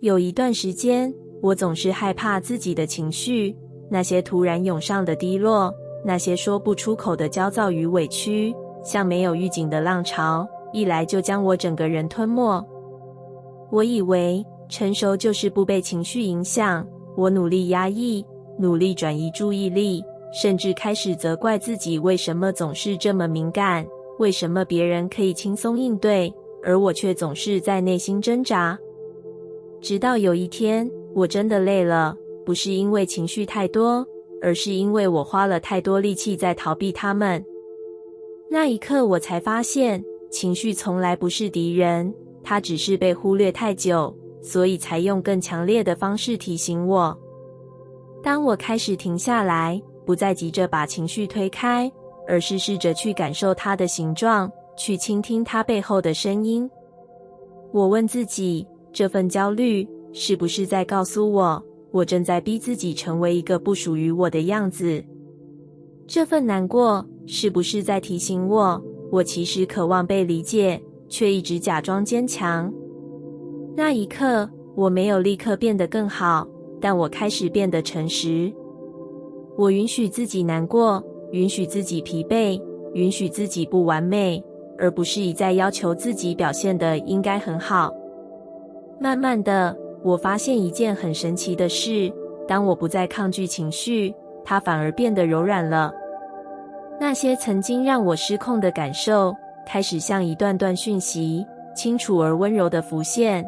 有一段时间，我总是害怕自己的情绪，那些突然涌上的低落，那些说不出口的焦躁与委屈，像没有预警的浪潮，一来就将我整个人吞没。我以为成熟就是不被情绪影响，我努力压抑，努力转移注意力，甚至开始责怪自己为什么总是这么敏感，为什么别人可以轻松应对，而我却总是在内心挣扎。直到有一天，我真的累了，不是因为情绪太多，而是因为我花了太多力气在逃避它们。那一刻我才发现，情绪从来不是敌人，它只是被忽略太久，所以才用更强烈的方式提醒我。当我开始停下来，不再急着把情绪推开，而是试着去感受它的形状，去倾听它背后的声音。我问自己，这份焦虑是不是在告诉我，我正在逼自己成为一个不属于我的样子？这份难过是不是在提醒我，我其实渴望被理解，却一直假装坚强？那一刻，我没有立刻变得更好，但我开始变得诚实。我允许自己难过，允许自己疲惫，允许自己不完美，而不是一再要求自己表现得应该很好。慢慢的，我发现一件很神奇的事，当我不再抗拒情绪，它反而变得柔软了。那些曾经让我失控的感受，开始像一段段讯息，清楚而温柔地浮现。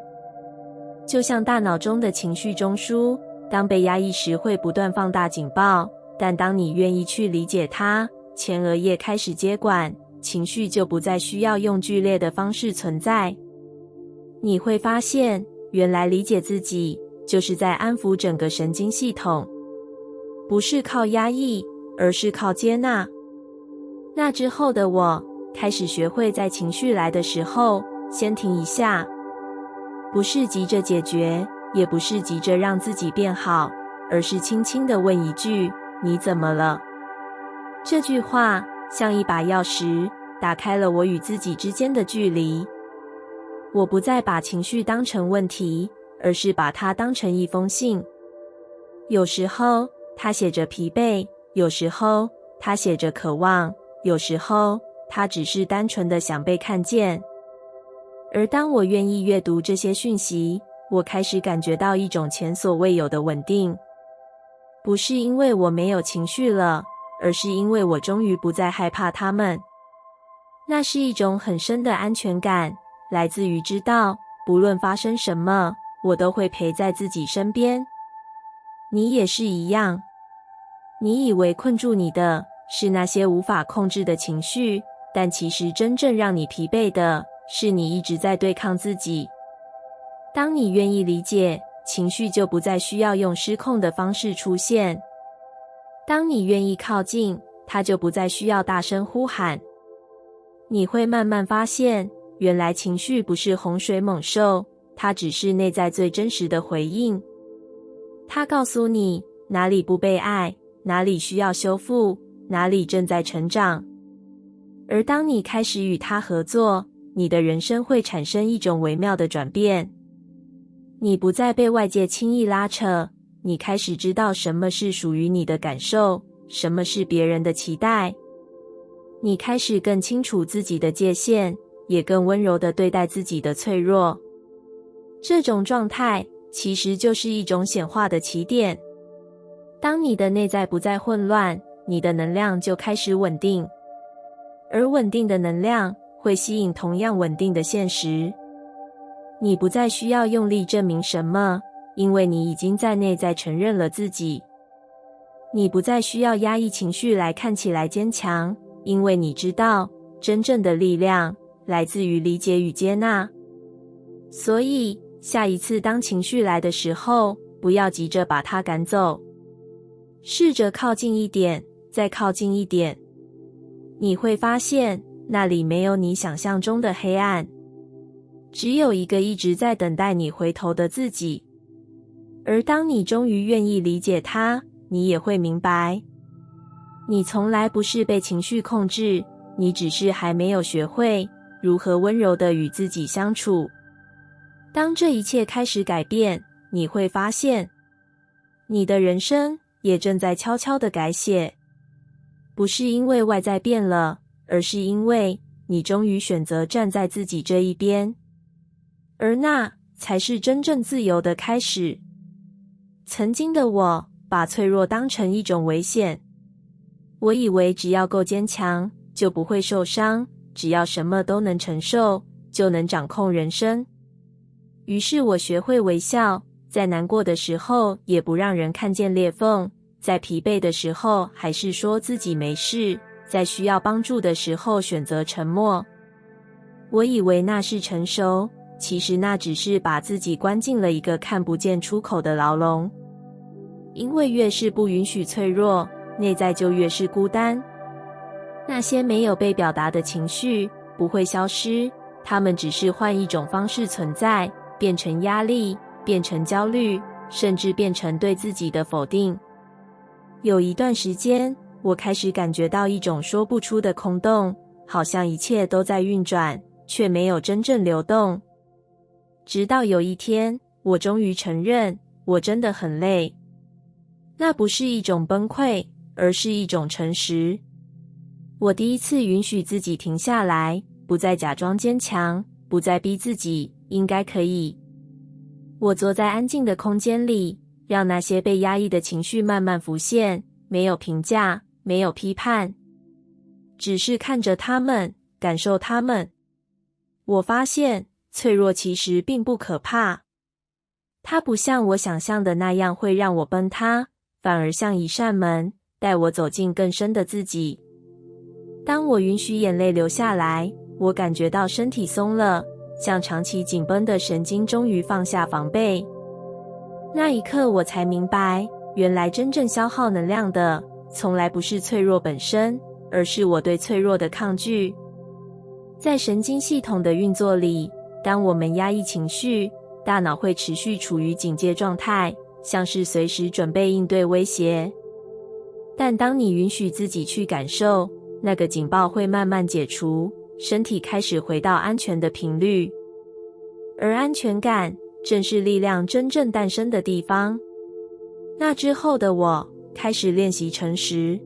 就像大脑中的情绪中枢，当被压抑时会不断放大警报，但当你愿意去理解它，前额叶开始接管，情绪就不再需要用剧烈的方式存在。你会发现，原来理解自己，就是在安抚整个神经系统，不是靠压抑，而是靠接纳。那之后的我，开始学会在情绪来的时候，先停一下，不是急着解决，也不是急着让自己变好，而是轻轻地问一句，你怎么了？这句话像一把钥匙，打开了我与自己之间的距离。我不再把情绪当成问题，而是把它当成一封信。有时候它写着疲惫，有时候它写着渴望，有时候它只是单纯的想被看见。而当我愿意阅读这些讯息，我开始感觉到一种前所未有的稳定。不是因为我没有情绪了，而是因为我终于不再害怕它们。那是一种很深的安全感，来自于知道，不论发生什么，我都会陪在自己身边。你也是一样。你以为困住你的是那些无法控制的情绪，但其实真正让你疲惫的是你一直在对抗自己。当你愿意理解，情绪就不再需要用失控的方式出现。当你愿意靠近，它就不再需要大声呼喊。你会慢慢发现，原来情绪不是洪水猛兽，它只是内在最真实的回应。它告诉你哪里不被爱，哪里需要修复，哪里正在成长。而当你开始与它合作，你的人生会产生一种微妙的转变。你不再被外界轻易拉扯，你开始知道什么是属于你的感受，什么是别人的期待。你开始更清楚自己的界限，也更温柔地对待自己的脆弱。这种状态其实就是一种显化的起点。当你的内在不再混乱，你的能量就开始稳定。而稳定的能量会吸引同样稳定的现实。你不再需要用力证明什么，因为你已经在内在承认了自己。你不再需要压抑情绪来看起来坚强，因为你知道，真正的力量来自于理解与接纳。所以，下一次当情绪来的时候，不要急着把它赶走，试着靠近一点，再靠近一点。你会发现，那里没有你想象中的黑暗，只有一个一直在等待你回头的自己。而当你终于愿意理解它，你也会明白，你从来不是被情绪控制，你只是还没有学会如何温柔地与自己相处。当这一切开始改变，你会发现，你的人生也正在悄悄地改写。不是因为外在变了，而是因为你终于选择站在自己这一边，而那才是真正自由的开始。曾经的我把脆弱当成一种危险，我以为只要够坚强，就不会受伤，只要什么都能承受，就能掌控人生。于是我学会微笑，在难过的时候也不让人看见裂缝，在疲惫的时候还是说自己没事，在需要帮助的时候选择沉默。我以为那是成熟，其实那只是把自己关进了一个看不见出口的牢笼。因为越是不允许脆弱，内在就越是孤单。那些没有被表达的情绪不会消失，它们只是换一种方式存在，变成压力，变成焦虑，甚至变成对自己的否定。有一段时间，我开始感觉到一种说不出的空洞，好像一切都在运转，却没有真正流动。直到有一天，我终于承认，我真的很累。那不是一种崩溃，而是一种诚实。我第一次允许自己停下来，不再假装坚强，不再逼自己应该可以。我坐在安静的空间里，让那些被压抑的情绪慢慢浮现，没有评价，没有批判，只是看着它们，感受它们。我发现，脆弱其实并不可怕，它不像我想象的那样会让我崩塌，反而像一扇门，带我走进更深的自己。当我允许眼泪流下来，我感觉到身体松了，像长期紧绷的神经终于放下防备。那一刻我才明白，原来真正消耗能量的，从来不是脆弱本身，而是我对脆弱的抗拒。在神经系统的运作里，当我们压抑情绪，大脑会持续处于警戒状态，像是随时准备应对威胁。但当你允许自己去感受，那个警报会慢慢解除，身体开始回到安全的频率。而安全感正是力量真正诞生的地方。那之后的我开始练习诚实。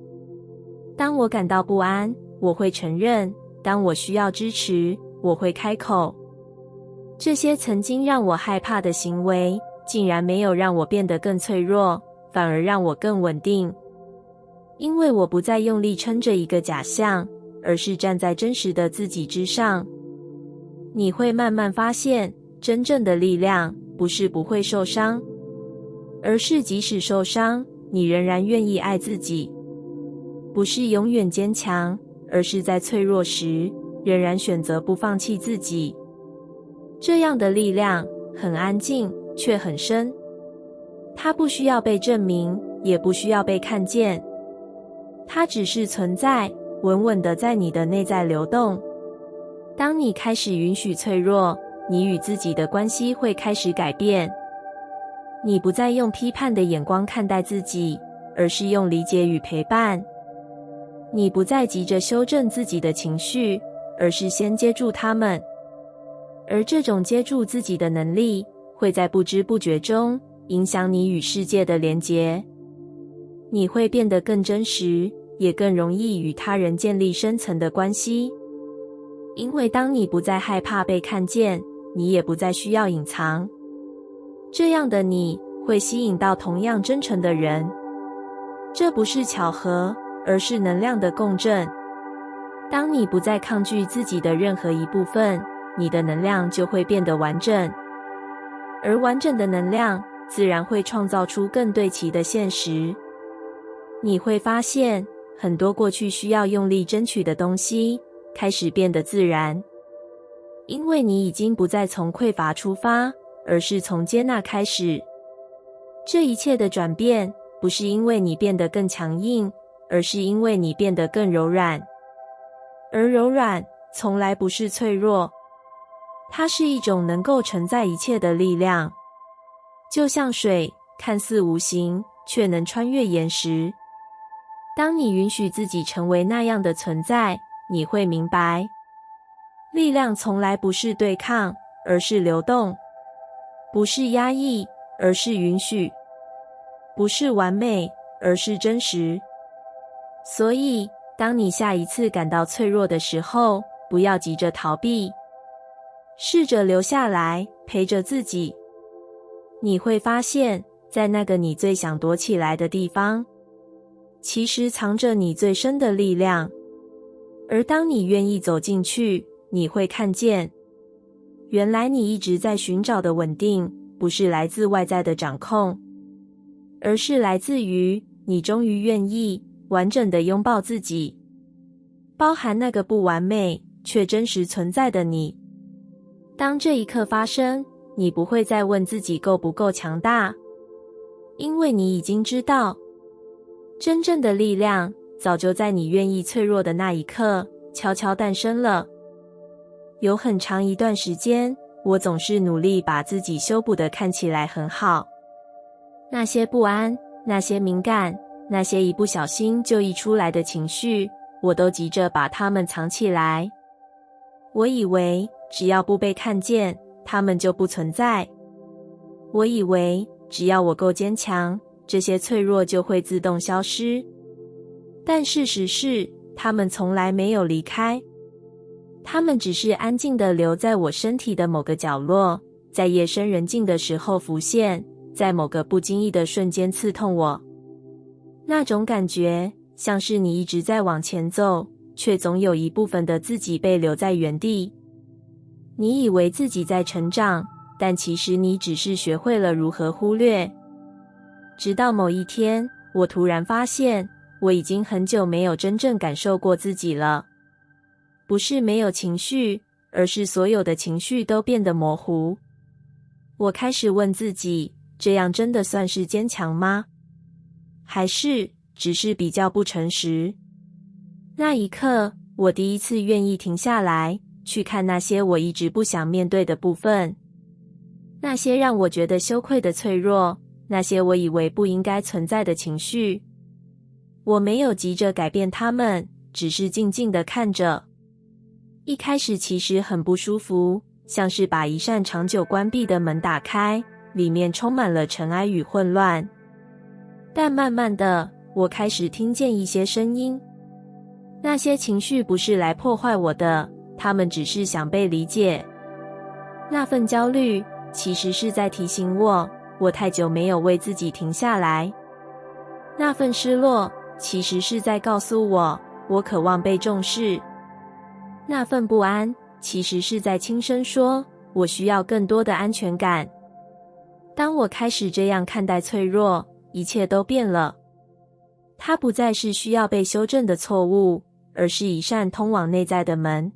当我感到不安，我会承认；当我需要支持，我会开口。这些曾经让我害怕的行为，竟然没有让我变得更脆弱，反而让我更稳定。因为我不再用力撑着一个假象，而是站在真实的自己之上。你会慢慢发现，真正的力量不是不会受伤，而是即使受伤，你仍然愿意爱自己。不是永远坚强，而是在脆弱时，仍然选择不放弃自己。这样的力量很安静，却很深。它不需要被证明，也不需要被看见。它只是存在，稳稳地在你的内在流动。当你开始允许脆弱，你与自己的关系会开始改变。你不再用批判的眼光看待自己，而是用理解与陪伴。你不再急着修正自己的情绪，而是先接住它们。而这种接住自己的能力，会在不知不觉中影响你与世界的连结。你会变得更真实，也更容易与他人建立深层的关系。因为当你不再害怕被看见，你也不再需要隐藏。这样的你会吸引到同样真诚的人。这不是巧合，而是能量的共振。当你不再抗拒自己的任何一部分，你的能量就会变得完整。而完整的能量自然会创造出更对齐的现实。你会发现，很多过去需要用力争取的东西，开始变得自然。因为你已经不再从匮乏出发，而是从接纳开始。这一切的转变，不是因为你变得更强硬，而是因为你变得更柔软。而柔软从来不是脆弱，它是一种能够承载一切的力量。就像水，看似无形，却能穿越岩石。当你允许自己成为那样的存在，你会明白，力量从来不是对抗，而是流动。不是压抑，而是允许；不是完美，而是真实。所以，当你下一次感到脆弱的时候，不要急着逃避，试着留下来，陪着自己。你会发现，在那个你最想躲起来的地方，其实藏着你最深的力量。而当你愿意走进去，你会看见，原来你一直在寻找的稳定，不是来自外在的掌控，而是来自于你终于愿意完整的拥抱自己，包含那个不完美却真实存在的你。当这一刻发生，你不会再问自己够不够强大，因为你已经知道，真正的力量早就在你愿意脆弱的那一刻悄悄诞生了。有很长一段时间，我总是努力把自己修补得看起来很好。那些不安，那些敏感，那些一不小心就溢出来的情绪，我都急着把它们藏起来。我以为只要不被看见，它们就不存在。我以为只要我够坚强，这些脆弱就会自动消失。但事实是，它们从来没有离开。它们只是安静地留在我身体的某个角落，在夜深人静的时候浮现，在某个不经意的瞬间刺痛我。那种感觉，像是你一直在往前走，却总有一部分的自己被留在原地。你以为自己在成长，但其实你只是学会了如何忽略。直到某一天，我突然发现，我已经很久没有真正感受过自己了。不是没有情绪，而是所有的情绪都变得模糊。我开始问自己，这样真的算是坚强吗？还是只是比较不诚实？那一刻，我第一次愿意停下来，去看那些我一直不想面对的部分，那些让我觉得羞愧的脆弱，那些我以为不应该存在的情绪。我没有急着改变它们，只是静静地看着。一开始其实很不舒服，像是把一扇长久关闭的门打开，里面充满了尘埃与混乱。但慢慢的，我开始听见一些声音。那些情绪不是来破坏我的，他们只是想被理解。那份焦虑其实是在提醒我，我太久没有为自己停下来。那份失落其实是在告诉我，我渴望被重视。那份不安其实是在轻声说，我需要更多的安全感。当我开始这样看待脆弱，一切都变了。它不再是需要被修正的错误，而是一扇通往内在的门。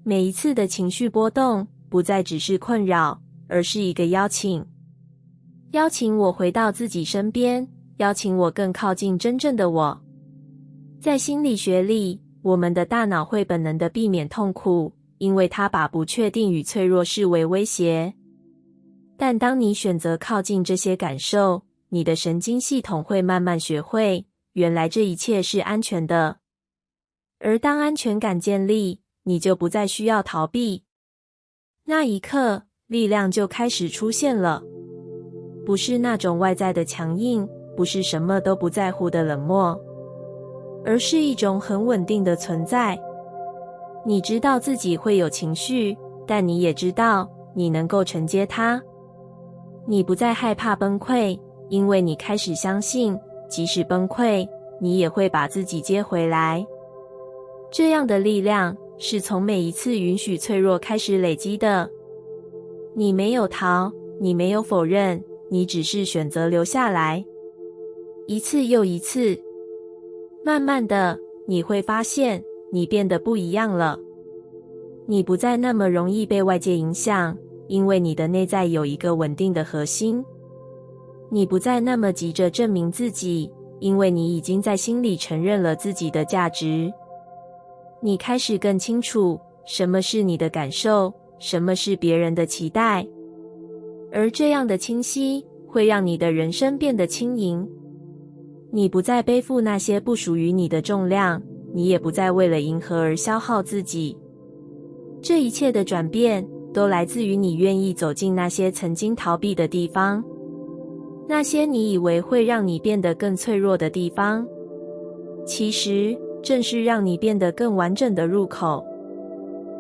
每一次的情绪波动，不再只是困扰，而是一个邀请。邀请我回到自己身边，邀请我更靠近真正的我。在心理学里，我们的大脑会本能地避免痛苦，因为它把不确定与脆弱视为威胁。但当你选择靠近这些感受，你的神经系统会慢慢学会，原来这一切是安全的。而当安全感建立，你就不再需要逃避。那一刻，力量就开始出现了。不是那种外在的强硬，不是什么都不在乎的冷漠，而是一种很稳定的存在。你知道自己会有情绪，但你也知道你能够承接它。你不再害怕崩溃，因为你开始相信，即使崩溃，你也会把自己接回来。这样的力量是从每一次允许脆弱开始累积的。你没有逃，你没有否认，你只是选择留下来。一次又一次，慢慢的，你会发现你变得不一样了。你不再那么容易被外界影响，因为你的内在有一个稳定的核心。你不再那么急着证明自己，因为你已经在心里承认了自己的价值。你开始更清楚什么是你的感受，什么是别人的期待。而这样的清晰会让你的人生变得轻盈。你不再背负那些不属于你的重量，你也不再为了迎合而消耗自己。这一切的转变都来自于你愿意走进那些曾经逃避的地方，那些你以为会让你变得更脆弱的地方，其实正是让你变得更完整的入口。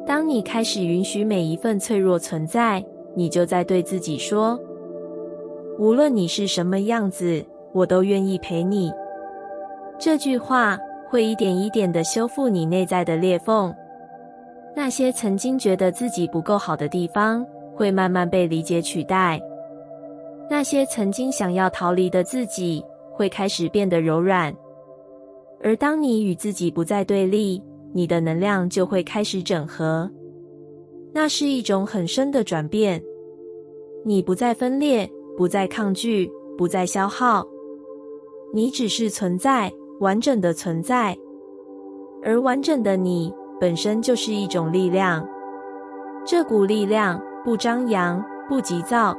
当你开始允许每一份脆弱存在，你就在对自己说，无论你是什么样子，我都愿意陪你。这句话会一点一点地修复你内在的裂缝，那些曾经觉得自己不够好的地方，会慢慢被理解取代。那些曾经想要逃离的自己，会开始变得柔软。而当你与自己不再对立，你的能量就会开始整合。那是一种很深的转变。你不再分裂，不再抗拒，不再消耗。你只是存在，完整的存在。而完整的你本身就是一种力量。这股力量不张扬，不急躁，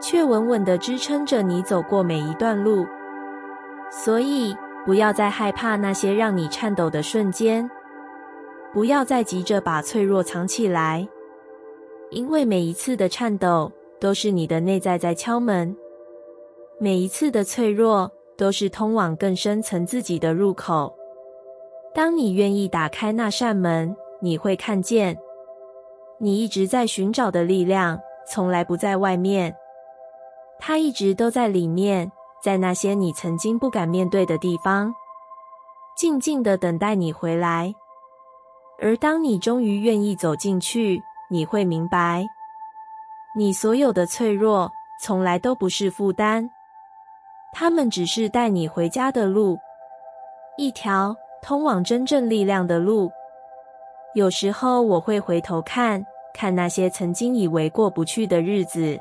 却稳稳地支撑着你走过每一段路。所以不要再害怕那些让你颤抖的瞬间，不要再急着把脆弱藏起来，因为每一次的颤抖都是你的内在在敲门，每一次的脆弱都是通往更深层自己的入口。当你愿意打开那扇门，你会看见，你一直在寻找的力量从来不在外面，它一直都在里面，在那些你曾经不敢面对的地方，静静地等待你回来。而当你终于愿意走进去，你会明白，你所有的脆弱从来都不是负担，它们只是带你回家的路，一条通往真正力量的路。有时候我会回头看那些曾经以为过不去的日子，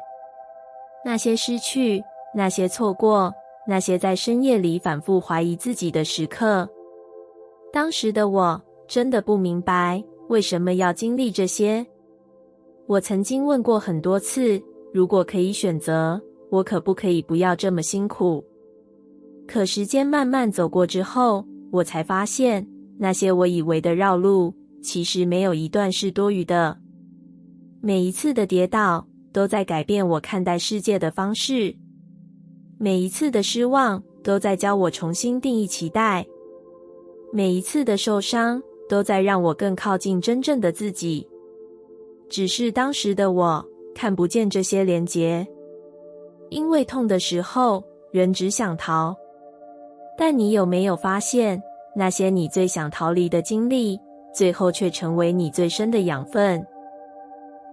那些失去，那些错过，那些在深夜里反复怀疑自己的时刻。当时的我真的不明白为什么要经历这些。我曾经问过很多次，如果可以选择，我可不可以不要这么辛苦？可时间慢慢走过之后，我才发现，那些我以为的绕路，其实没有一段是多余的。每一次的跌倒，都在改变我看待世界的方式。每一次的失望，都在教我重新定义期待。每一次的受伤，都在让我更靠近真正的自己。只是当时的我看不见这些连结，因为痛的时候，人只想逃。但你有没有发现，那些你最想逃离的经历，最后却成为你最深的养分？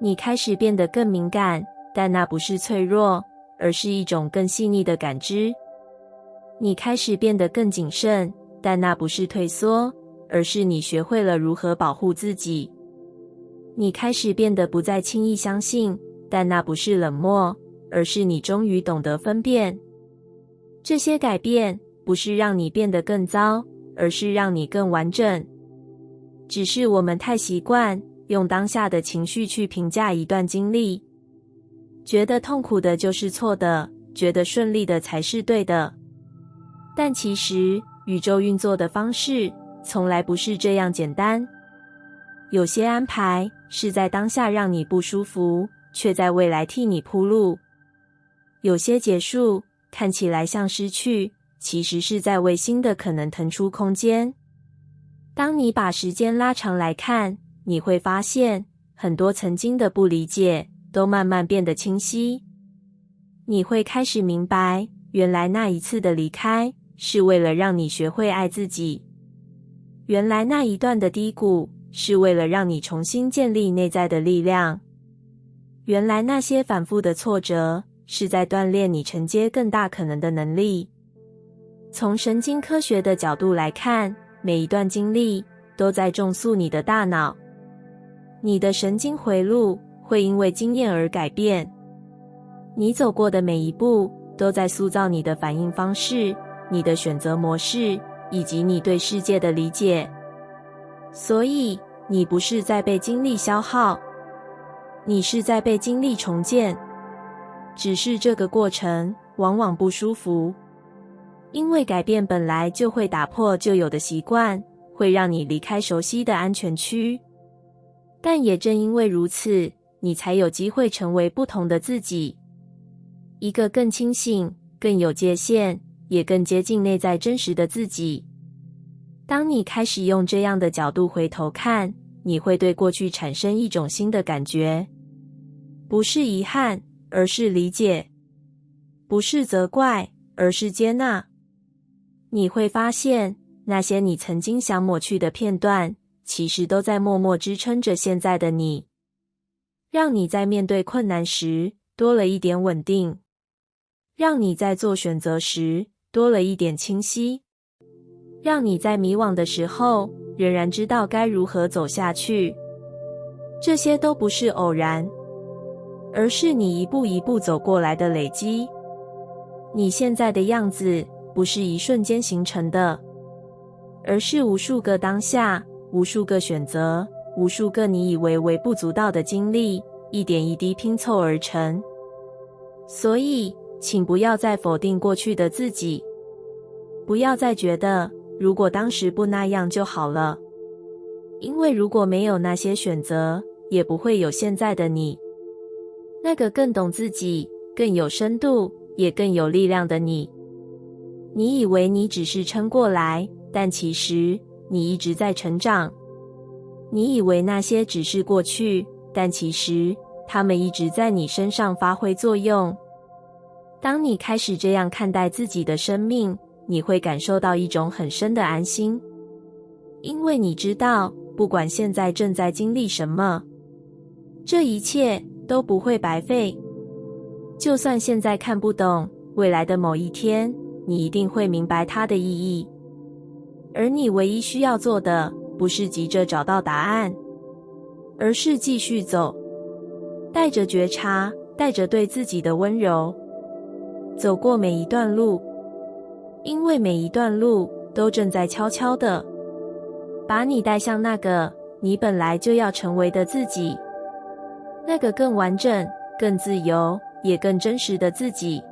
你开始变得更敏感，但那不是脆弱，而是一种更细腻的感知。你开始变得更谨慎，但那不是退缩，而是你学会了如何保护自己。你开始变得不再轻易相信，但那不是冷漠，而是你终于懂得分辨。这些改变不是让你变得更糟，而是让你更完整。只是我们太习惯用当下的情绪去评价一段经历，觉得痛苦的就是错的，觉得顺利的才是对的。但其实宇宙运作的方式从来不是这样简单。有些安排是在当下让你不舒服，却在未来替你铺路。有些结束看起来像失去，其实是在为新的可能腾出空间。当你把时间拉长来看，你会发现很多曾经的不理解都慢慢变得清晰。你会开始明白，原来那一次的离开是为了让你学会爱自己，原来那一段的低谷是为了让你重新建立内在的力量，原来那些反复的挫折是在锻炼你承接更大可能的能力。从神经科学的角度来看，每一段经历都在重塑你的大脑，你的神经回路会因为经验而改变，你走过的每一步都在塑造你的反应方式，你的选择模式，以及你对世界的理解。所以，你不是在被经历消耗，你是在被经历重建。只是这个过程往往不舒服，因为改变本来就会打破旧有的习惯，会让你离开熟悉的安全区。但也正因为如此，你才有机会成为不同的自己，一个更清醒、更有界限，也更接近内在真实的自己。当你开始用这样的角度回头看，你会对过去产生一种新的感觉，不是遗憾，而是理解；不是责怪，而是接纳。你会发现，那些你曾经想抹去的片段，其实都在默默支撑着现在的你，让你在面对困难时多了一点稳定，让你在做选择时多了一点清晰，让你在迷惘的时候仍然知道该如何走下去。这些都不是偶然，而是你一步一步走过来的累积。你现在的样子不是一瞬间形成的，而是无数个当下，无数个选择，无数个你以为微不足道的经历，一点一滴拼凑而成。所以，请不要再否定过去的自己，不要再觉得如果当时不那样就好了，因为如果没有那些选择，也不会有现在的你，那个更懂自己、更有深度，也更有力量的你。你以为你只是撑过来，但其实你一直在成长。你以为那些只是过去，但其实它们一直在你身上发挥作用。当你开始这样看待自己的生命，你会感受到一种很深的安心，因为你知道，不管现在正在经历什么，这一切都不会白费。就算现在看不懂，未来的某一天，你一定会明白它的意义。而你唯一需要做的，不是急着找到答案，而是继续走，带着觉察，带着对自己的温柔，走过每一段路，因为每一段路都正在悄悄地把你带向那个你本来就要成为的自己，那个更完整、更自由，也更真实的自己。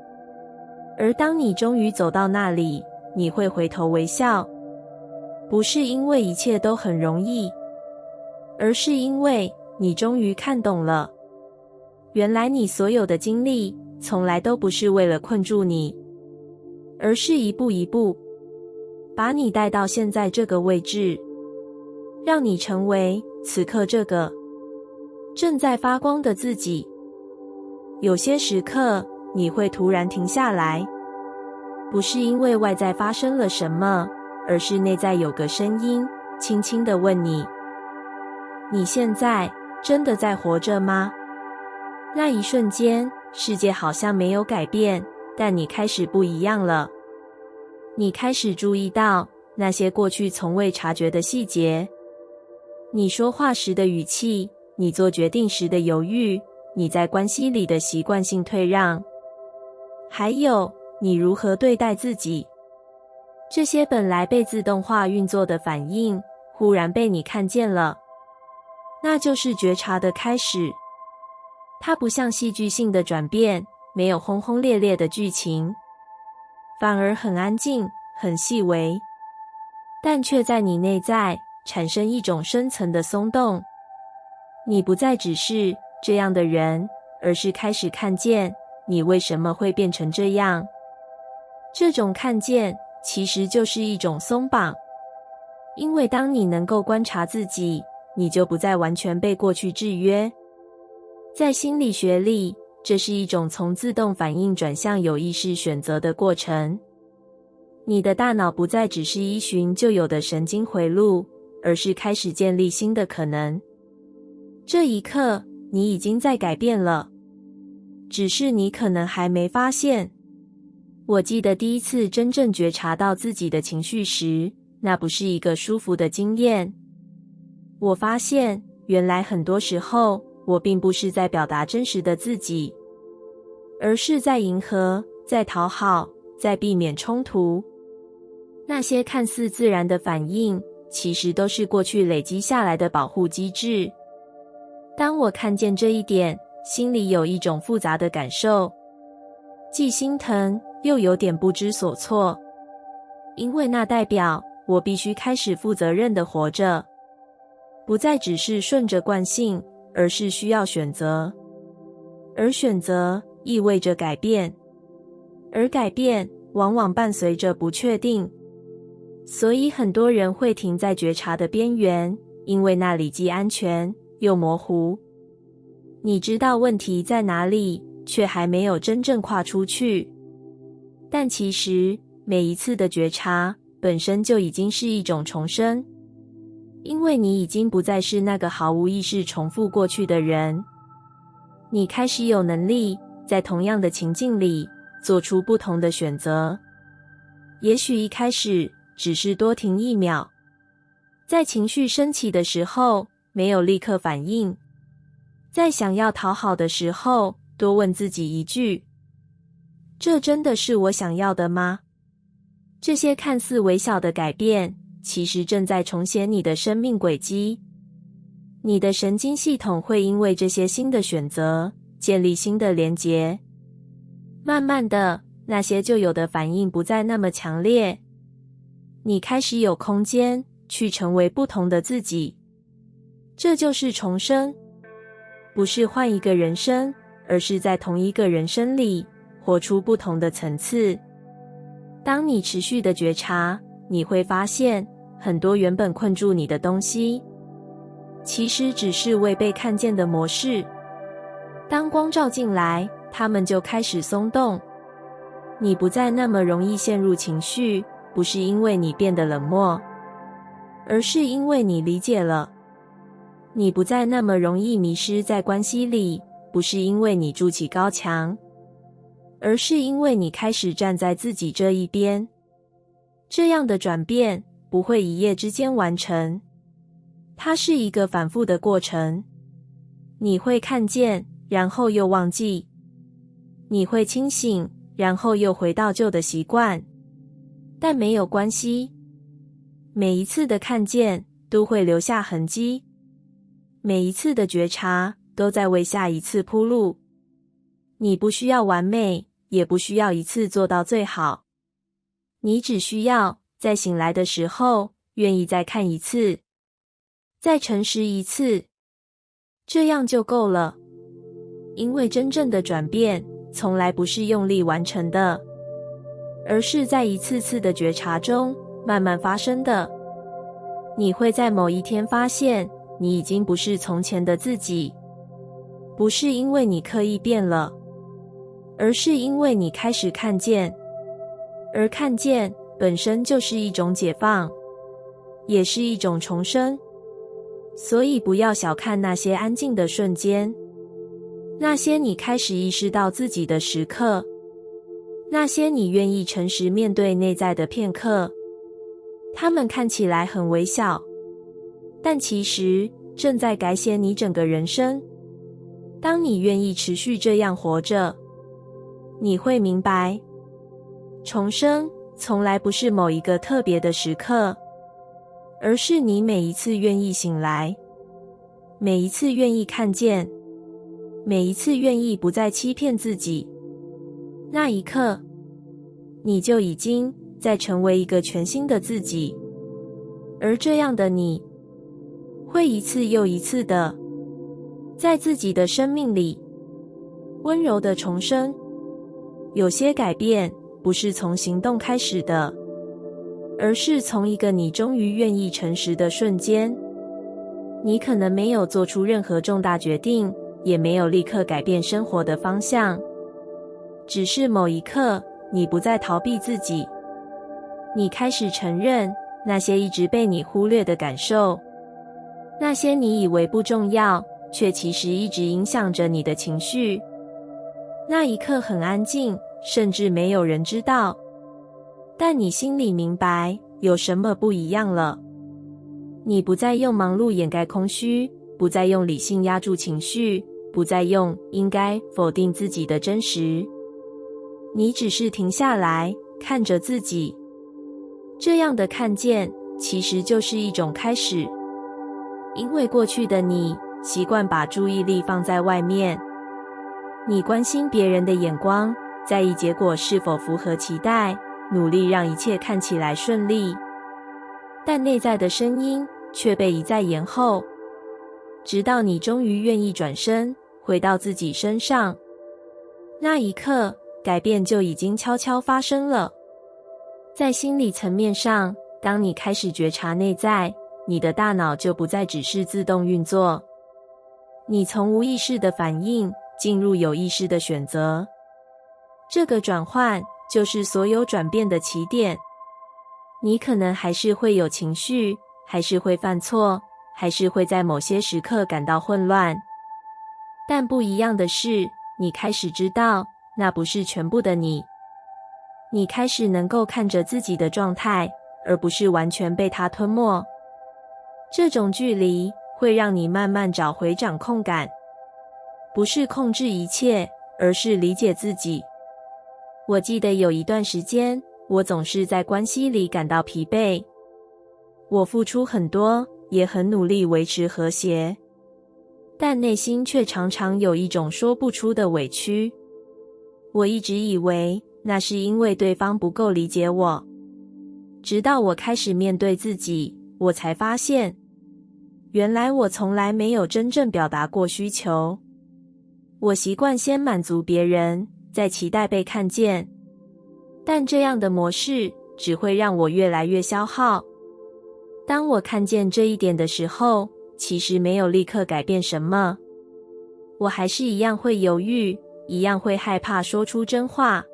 而当你终于走到那里，你会回头微笑，不是因为一切都很容易，而是因为你终于看懂了，原来你所有的经历从来都不是为了困住你，而是一步一步把你带到现在这个位置，让你成为此刻这个正在发光的自己。有些时刻你会突然停下来，不是因为外在发生了什么，而是内在有个声音轻轻地问你，你现在真的在活着吗？那一瞬间，世界好像没有改变，但你开始不一样了。你开始注意到那些过去从未察觉的细节，你说话时的语气，你做决定时的犹豫，你在关系里的习惯性退让，还有你如何对待自己。这些本来被自动化运作的反应，忽然被你看见了，那就是觉察的开始。它不像戏剧性的转变，没有轰轰烈烈的剧情，反而很安静，很细微，但却在你内在产生一种深层的松动。你不再只是这样的人，而是开始看见你为什么会变成这样。这种看见其实就是一种松绑，因为当你能够观察自己，你就不再完全被过去制约。在心理学里，这是一种从自动反应转向有意识选择的过程。你的大脑不再只是依循旧有的神经回路，而是开始建立新的可能。这一刻，你已经在改变了，只是你可能还没发现。我记得第一次真正觉察到自己的情绪时，那不是一个舒服的经验。我发现，原来很多时候，我并不是在表达真实的自己，而是在迎合，在讨好，在避免冲突。那些看似自然的反应，其实都是过去累积下来的保护机制。当我看见这一点，心里有一种复杂的感受，既心疼，又有点不知所措，因为那代表我必须开始负责任地活着，不再只是顺着惯性，而是需要选择。而选择意味着改变，而改变往往伴随着不确定。所以很多人会停在觉察的边缘，因为那里既安全又模糊。你知道问题在哪里，却还没有真正跨出去。但其实每一次的觉察本身就已经是一种重生，因为你已经不再是那个毫无意识重复过去的人。你开始有能力在同样的情境里做出不同的选择。也许一开始只是多停1秒，在情绪升起的时候没有立刻反应，在想要讨好的时候多问自己一句：这真的是我想要的吗？这些看似微小的改变，其实正在重写你的生命轨迹。你的神经系统会因为这些新的选择建立新的连结，慢慢的，那些旧有的反应不再那么强烈。你开始有空间去成为不同的自己。这就是重生，不是换一个人生，而是在同一个人生里活出不同的层次。当你持续的觉察，你会发现很多原本困住你的东西，其实只是未被看见的模式。当光照进来，它们就开始松动。你不再那么容易陷入情绪，不是因为你变得冷漠，而是因为你理解了。你不再那么容易迷失在关系里，不是因为你筑起高墙，而是因为你开始站在自己这一边。这样的转变不会一夜之间完成，它是一个反复的过程。你会看见，然后又忘记；你会清醒，然后又回到旧的习惯。但没有关系，每一次的看见都会留下痕迹，每一次的觉察都在为下一次铺路。你不需要完美，也不需要一次做到最好，你只需要在醒来的时候愿意再看一次，再诚实一次，这样就够了。因为真正的转变从来不是用力完成的，而是在一次次的觉察中慢慢发生的。你会在某一天发现，你已经不是从前的自己，不是因为你刻意变了，而是因为你开始看见。而看见本身就是一种解放，也是一种重生。所以不要小看那些安静的瞬间，那些你开始意识到自己的时刻，那些你愿意诚实面对内在的片刻。它们看起来很微小，但其实正在改写你整个人生。当你愿意持续这样活着，你会明白，重生从来不是某一个特别的时刻，而是你每一次愿意醒来，每一次愿意看见，每一次愿意不再欺骗自己。那一刻，你就已经在成为一个全新的自己。而这样的你，会一次又一次的在自己的生命里温柔的重生。有些改变不是从行动开始的，而是从一个你终于愿意诚实的瞬间。你可能没有做出任何重大决定，也没有立刻改变生活的方向，只是某一刻，你不再逃避自己，你开始承认那些一直被你忽略的感受，那些你以为不重要，却其实一直影响着你的情绪。那一刻很安静，甚至没有人知道，但你心里明白有什么不一样了。你不再用忙碌掩盖空虚，不再用理性压住情绪，不再用应该否定自己的真实。你只是停下来，看着自己。这样的看见其实就是一种开始，因为过去的你习惯把注意力放在外面，你关心别人的眼光，在意结果是否符合期待，努力让一切看起来顺利，但内在的声音却被一再延后。直到你终于愿意转身，回到自己身上。那一刻，改变就已经悄悄发生了。在心理层面上，当你开始觉察内在，你的大脑就不再只是自动运作。你从无意识的反应进入有意识的选择。这个转换就是所有转变的起点。你可能还是会有情绪，还是会犯错，还是会在某些时刻感到混乱。但不一样的是，你开始知道，那不是全部的你。你开始能够看着自己的状态，而不是完全被它吞没。这种距离会让你慢慢找回掌控感，不是控制一切，而是理解自己。我记得有一段时间，我总是在关系里感到疲惫。我付出很多，也很努力维持和谐，但内心却常常有一种说不出的委屈。我一直以为那是因为对方不够理解我，直到我开始面对自己，我才发现，原来我从来没有真正表达过需求。我习惯先满足别人，再期待被看见，但这样的模式只会让我越来越消耗。当我看见这一点的时候，其实没有立刻改变什么。我还是一样会犹豫，一样会害怕说出真话，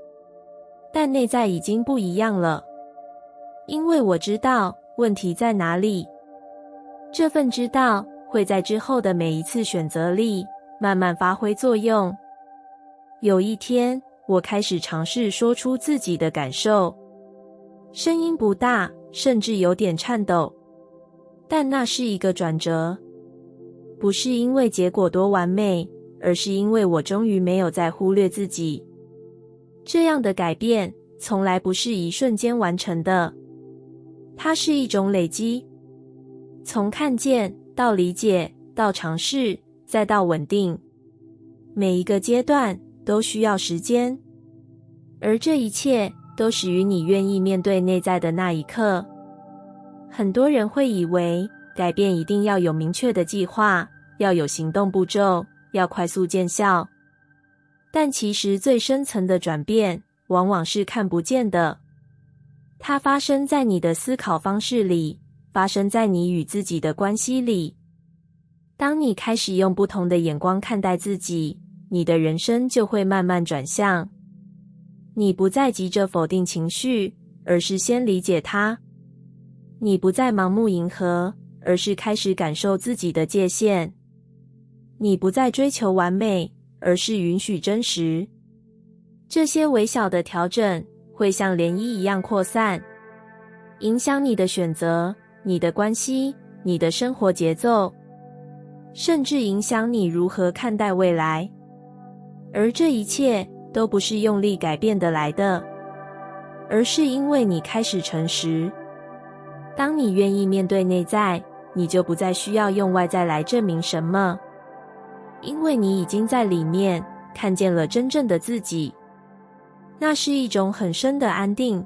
但内在已经不一样了，因为我知道问题在哪里。这份知道会在之后的每一次选择里慢慢发挥作用。有一天，我开始尝试说出自己的感受，声音不大，甚至有点颤抖，但那是一个转折，不是因为结果多完美，而是因为我终于没有再忽略自己。这样的改变从来不是一瞬间完成的，它是一种累积，从看见到理解，到尝试，再到稳定，每一个阶段都需要时间，而这一切都始于你愿意面对内在的那一刻。很多人会以为改变一定要有明确的计划，要有行动步骤，要快速见效，但其实最深层的转变往往是看不见的。它发生在你的思考方式里，发生在你与自己的关系里。当你开始用不同的眼光看待自己，你的人生就会慢慢转向。你不再急着否定情绪，而是先理解它。你不再盲目迎合，而是开始感受自己的界限。你不再追求完美，而是允许真实。这些微小的调整会像涟漪一样扩散，影响你的选择、你的关系、你的生活节奏，甚至影响你如何看待未来。而这一切都不是用力改变得来的，而是因为你开始诚实。当你愿意面对内在，你就不再需要用外在来证明什么，因为你已经在里面看见了真正的自己。那是一种很深的安定。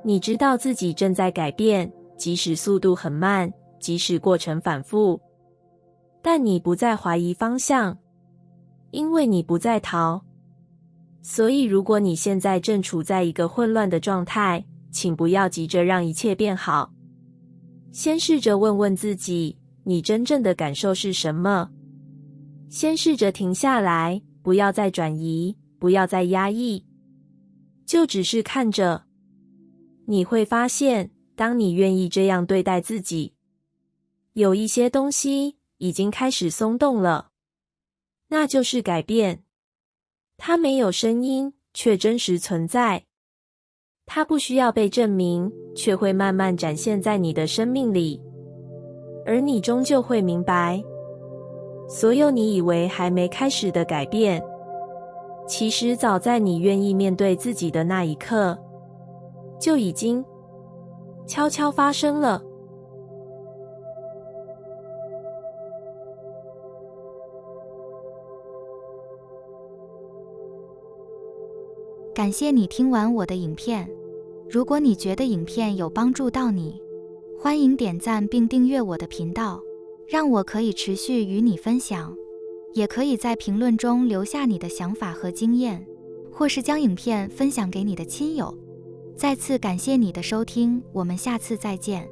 你知道自己正在改变，即使速度很慢，即使过程反复，但你不再怀疑方向，因为你不再逃。所以如果你现在正处在一个混乱的状态，请不要急着让一切变好。先试着问问自己，你真正的感受是什么？先试着停下来，不要再转移，不要再压抑，就只是看着。你会发现，当你愿意这样对待自己，有一些东西已经开始松动了，那就是改变。它没有声音，却真实存在。它不需要被证明，却会慢慢展现在你的生命里。而你终究会明白，所有你以为还没开始的改变，其实早在你愿意面对自己的那一刻，就已经悄悄发生了。感谢你听完我的影片。如果你觉得影片有帮助到你，欢迎点赞并订阅我的频道，让我可以持续与你分享。也可以在评论中留下你的想法和经验，或是将影片分享给你的亲友。再次感谢你的收听，我们下次再见。